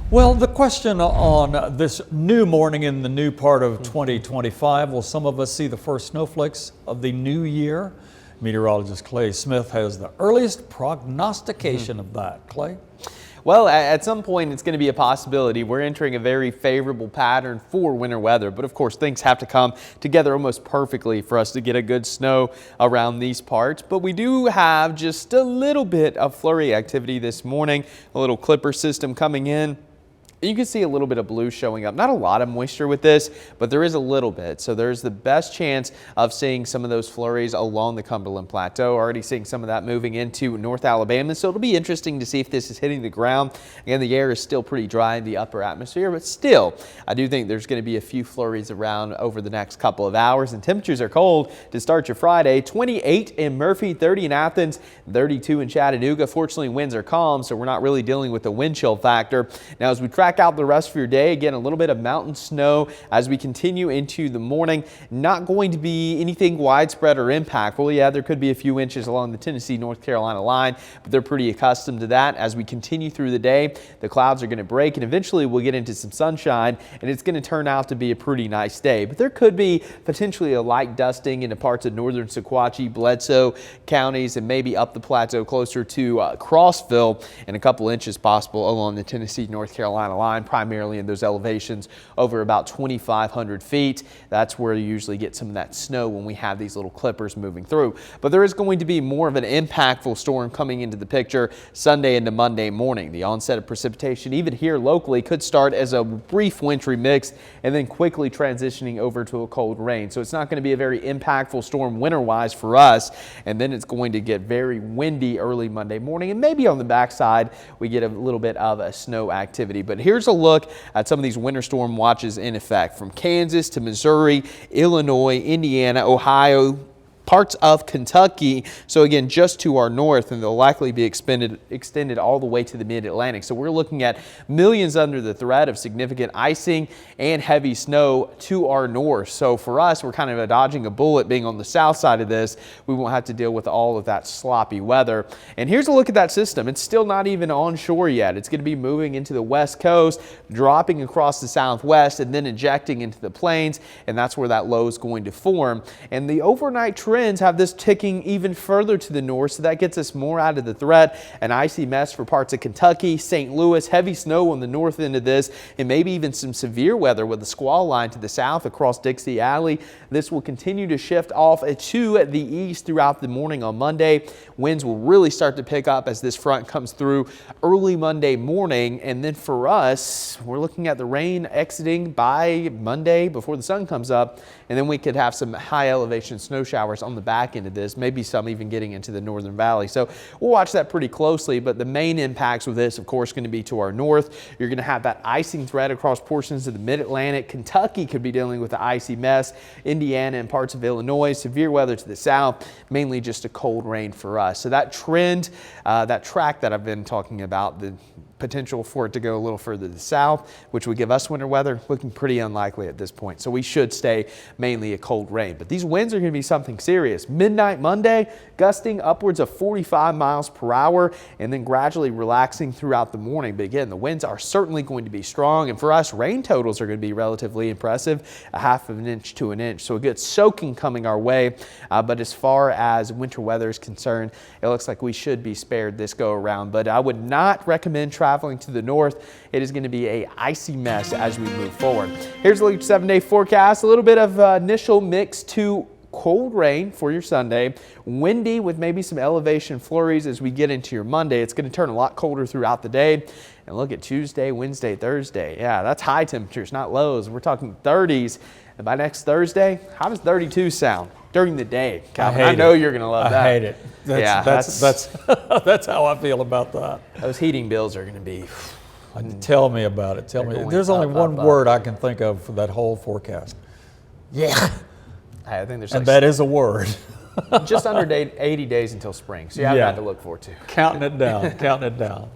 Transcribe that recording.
Well, the question on this new morning in the new part of 2025, will some of us see the first snowflakes of the new year? Meteorologist Clay Smith has the earliest prognostication of that. Clay? Well, at some point it's going to be a possibility. We're entering a very favorable pattern for winter weather, but of course things have to come together almost perfectly for us to get a good snow around these parts. But we do have just a little bit of flurry activity this morning, a little clipper system coming in. You can see a little bit of blue showing up. Not a lot of moisture with this, but there is a little bit. So there's the best chance of seeing some of those flurries along the Cumberland Plateau. Already seeing some of that moving into North Alabama. So it'll be interesting to see if this is hitting the ground. Again, the air is still pretty dry in the upper atmosphere, but still, I do think there's going to be a few flurries around over the next couple of hours. And temperatures are cold to start your Friday. 28 in Murphy, 30 in Athens, 32 in Chattanooga. Fortunately, winds are calm, so we're not really dealing with the wind chill factor. Now, as we track out the rest of your day, again, a little bit of mountain snow as we continue into the morning. Not going to be anything widespread or impactful. Yeah, there could be a few inches along the Tennessee-North Carolina line, but they're pretty accustomed to that. As we continue through the day, the clouds are going to break, and eventually we'll get into some sunshine, and it's going to turn out to be a pretty nice day. But there could be potentially a light dusting into parts of northern Sequatchie, Bledsoe counties, and maybe up the plateau closer to Crossville, and a couple inches possible along the Tennessee-North Carolina line, primarily in those elevations over about 2,500 feet. That's where you usually get some of that snow when we have these little clippers moving through. But there is going to be more of an impactful storm coming into the picture Sunday into Monday morning. The onset of precipitation, even here locally, could start as a brief wintry mix and then quickly transitioning over to a cold rain. So it's not going to be a very impactful storm winter-wise for us. And then it's going to get very windy early Monday morning, and maybe on the backside we get a little bit of a snow activity. But here's a look at some of these winter storm watches in effect from Kansas to Missouri, Illinois, Indiana, Ohio, parts of Kentucky. So again, just to our north, and they'll likely be extended all the way to the mid-Atlantic. So we're looking at millions under the threat of significant icing and heavy snow to our north. So for us, we're kind of dodging a bullet being on the south side of this. We won't have to deal with all of that sloppy weather. And here's a look at that system. It's still not even onshore yet. It's going to be moving into the west coast, dropping across the southwest, and then injecting into the plains. And that's where that low is going to form. And the overnight trends have this ticking even further to the north, so that gets us more out of the threat. An icy mess for parts of Kentucky, St. Louis, heavy snow on the north end of this, and maybe even some severe weather with the squall line to the south across Dixie Alley. This will continue to shift off to the east throughout the morning on Monday. Winds will really start to pick up as this front comes through early Monday morning, and then for us, we're looking at the rain exiting by Monday before the sun comes up, and then we could have some high elevation snow showers on the back end of this, maybe some even getting into the northern valley. So we'll watch that pretty closely, but the main impacts with this, of course, going to be to our north. You're going to have that icing threat across portions of the mid-Atlantic. Kentucky could be dealing with the icy mess. Indiana and parts of Illinois, severe weather to the south, mainly just a cold rain for us. So that trend, that track that I've been talking about, the potential for it to go a little further to the south, which would give us winter weather, looking pretty unlikely at this point. So we should stay mainly a cold rain. But these winds are going to be something serious. Midnight Monday, gusting upwards of 45 miles per hour, and then gradually relaxing throughout the morning. But again, the winds are certainly going to be strong. And for us, rain totals are going to be relatively impressive, a half of an inch to an inch. So a good soaking coming our way. But as far as winter weather is concerned, it looks like we should be spared this go around. But I would not recommend traveling to the north. It is going to be a icy mess as we move forward. Here's a look at 7-day forecast. A little bit of initial mix to cold rain for your Sunday. Windy with maybe some elevation flurries as we get into your Monday. It's going to turn a lot colder throughout the day. And look at Tuesday, Wednesday, Thursday. Yeah, that's high temperatures, not lows. We're talking 30s. And by next Thursday, how does 32 sound during the day? Calvin, I know you're going to love that. I hate it. That's how I feel about that. Those heating bills are going to be... Tell me about it. Tell me. There's only one word I can think of for that whole forecast. Yeah. I think there's and that is a word. just under 80 days until spring. So you have that to look forward to. Counting it down, counting it down.